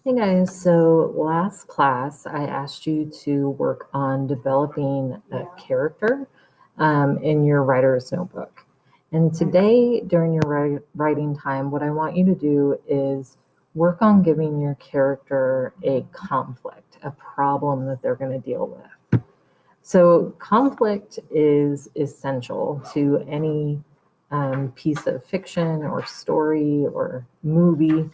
Hey guys, so last class I asked you to work on developing a character in your writer's notebook. And today, during your writing time, what I want you to do is work on giving your character a conflict, a problem that they're going to deal with. So conflict is essential to any piece of fiction or story or movie.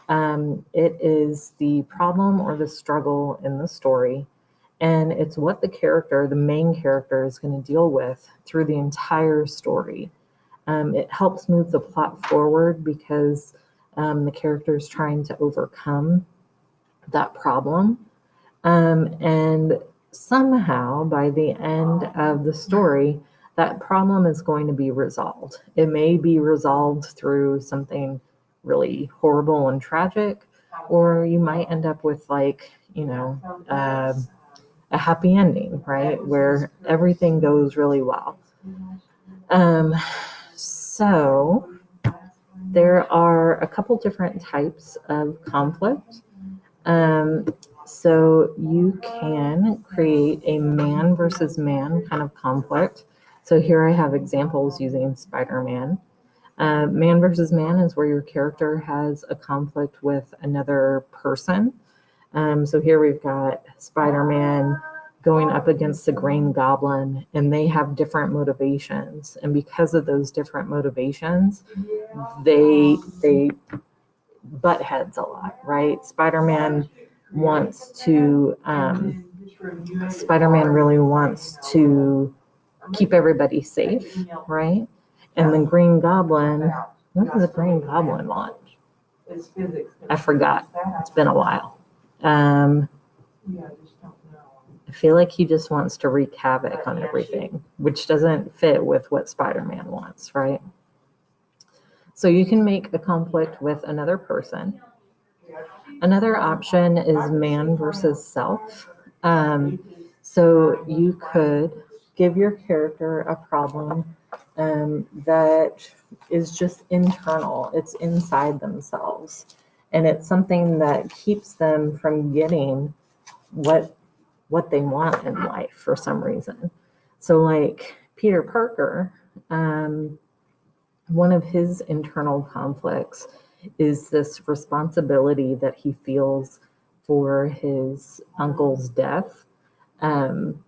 It is the problem or the struggle in the story, and it's what the main character, is going to deal with through the entire story. It helps move the plot forward because the character is trying to overcome that problem. And somehow, by the end of the story, that problem is going to be resolved. It may be resolved through something really horrible and tragic, or you might end up with a happy ending, right? Where everything goes really well. So there are a couple different types of conflict. So you can create a man versus man kind of conflict. So here I have examples using Spider-Man. Man versus man is where your character has a conflict with another person. So here we've got Spider-Man going up against the Green Goblin, and they have different motivations. And because of those different motivations, they butt heads a lot, right? Spider-Man really wants to keep everybody safe, right? And the Green Goblin, when does the Green Goblin launch? I forgot. It's been a while. I feel like he just wants to wreak havoc on everything, which doesn't fit with what Spider-Man wants, right? So you can make a conflict with another person. Another option is man versus self. So you could give your character a problem that is just internal. It's inside themselves. And it's something that keeps them from getting what they want in life for some reason. So like Peter Parker, one of his internal conflicts is this responsibility that he feels for his uncle's death, and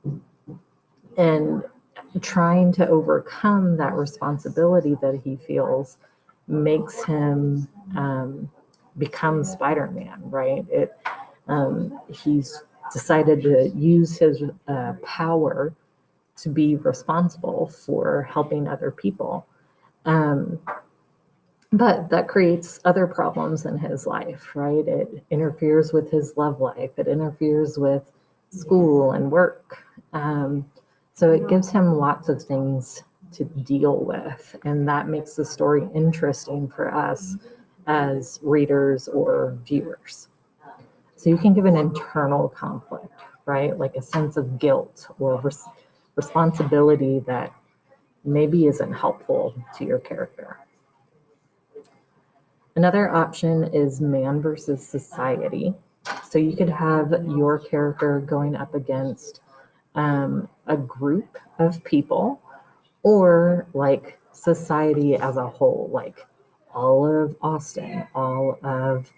trying to overcome that responsibility that he feels makes him become Spider-Man, right? He's decided to use his power to be responsible for helping other people. But that creates other problems in his life, right? It interferes with his love life. It interferes with school and work. So it gives him lots of things to deal with. And that makes the story interesting for us as readers or viewers. So you can give an internal conflict, right? Like a sense of guilt or responsibility that maybe isn't helpful to your character. Another option is man versus society. So you could have your character going up against a group of people, or like society as a whole, like all of Austin, all of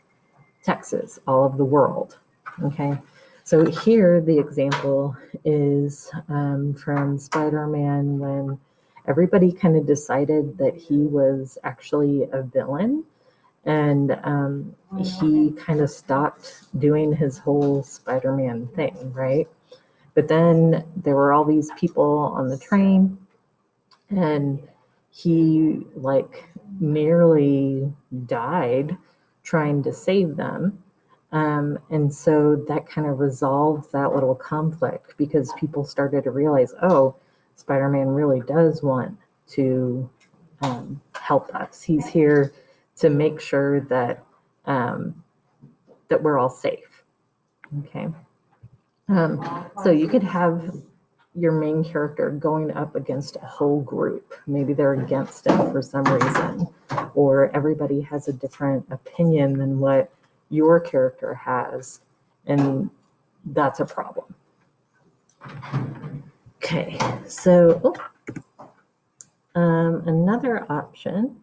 Texas, all of the world. Okay. So here the example is from Spider-Man, when everybody kind of decided that he was actually a villain, and he kind of stopped doing his whole Spider-Man thing, right? But then there were all these people on the train, and he nearly died trying to save them. And so that kind of resolved that little conflict, because people started to realize, oh, Spider-Man really does want to help us. He's here to make sure that that we're all safe. Okay. So you could have your main character going up against a whole group. Maybe they're against it for some reason, or everybody has a different opinion than what your character has, and that's a problem. Okay, so another option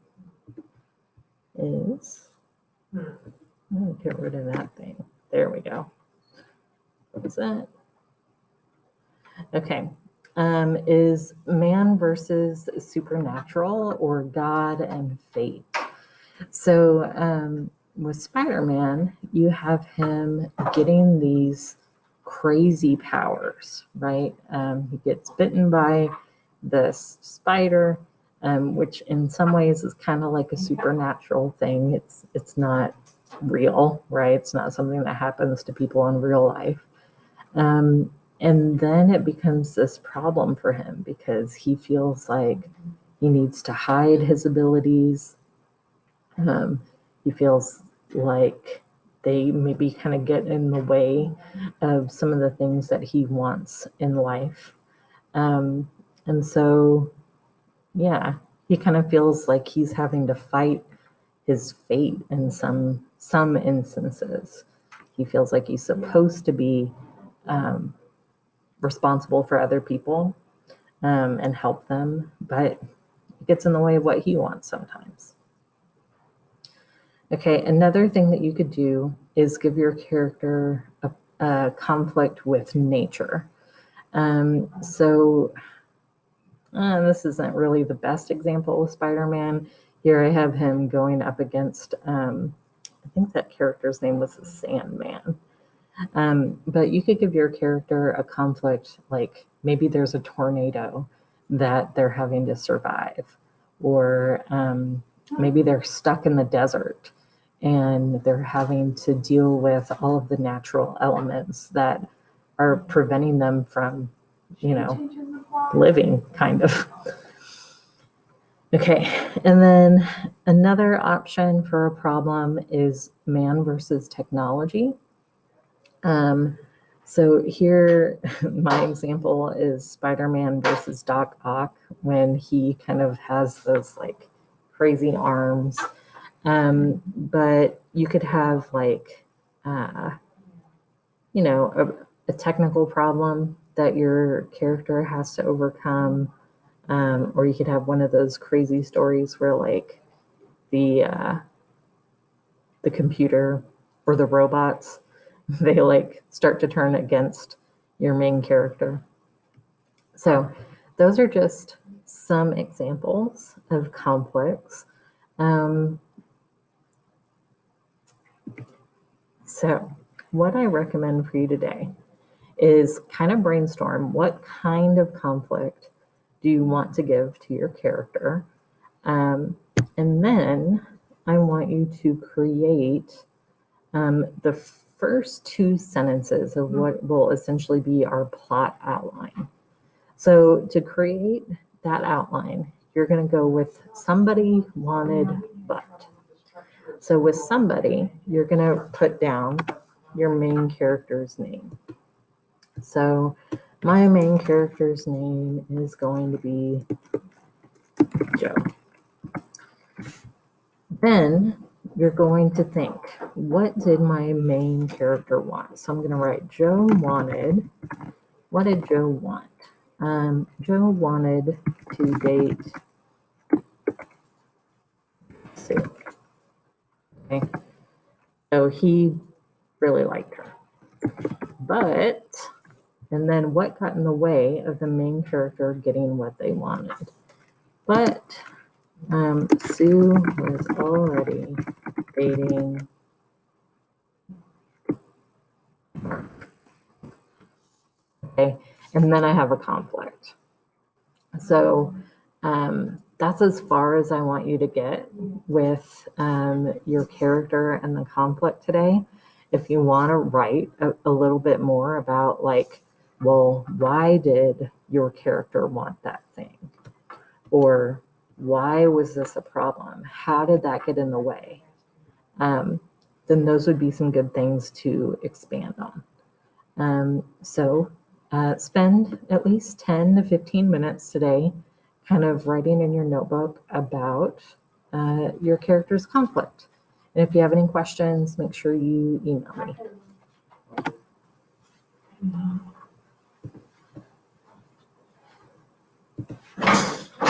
is, I'm going to get rid of that thing. There we go. What was that? Okay, is man versus supernatural, or God and fate. So with Spider-Man, you have him getting these crazy powers, right? He gets bitten by this spider, which in some ways is kind of like a supernatural thing. It's not real, right? It's not something that happens to people in real life. And then it becomes this problem for him because he feels like he needs to hide his abilities. He feels like they maybe kind of get in the way of some of the things that he wants in life. And so, yeah, he kind of feels like he's having to fight his fate in some instances. He feels like he's supposed to be responsible for other people and help them, but it gets in the way of what he wants sometimes. Okay, another thing that you could do is give your character a conflict with nature. So this isn't really the best example of Spider-Man. Here I have him going up against, I think that character's name was the Sandman. But you could give your character a conflict, like maybe there's a tornado that they're having to survive, or maybe they're stuck in the desert and they're having to deal with all of the natural elements that are preventing them from, living, kind of. Okay, and then another option for a problem is man versus technology. So here, my example is Spider-Man versus Doc Ock, when he kind of has those like crazy arms. But you could have like, a technical problem that your character has to overcome. Or you could have one of those crazy stories where like the computer or the robots, they like start to turn against your main character. So those are just some examples of conflicts. So what I recommend for you today is kind of brainstorm what kind of conflict do you want to give to your character. And then I want you to create the first two sentences of what will essentially be our plot outline. So to create that outline, you're going to go with somebody wanted but. So with somebody, you're going to put down your main character's name. So my main character's name is going to be Joe. Then you're going to think, what did my main character want? So I'm going to write Joe wanted. What did Joe want? Joe wanted to date Sue. Okay. So he really liked her. But, and then what got in the way of the main character getting what they wanted? But Sue was already dating Mark. Okay, and then I have a conflict. So that's as far as I want you to get with your character and the conflict today. If you want to write a little bit more about like, well, why did your character want that thing? Or why was this a problem? How did that get in the way? Then those would be some good things to expand on. So spend at least 10 to 15 minutes today kind of writing in your notebook about your character's conflict And if you have any questions, make sure you email me.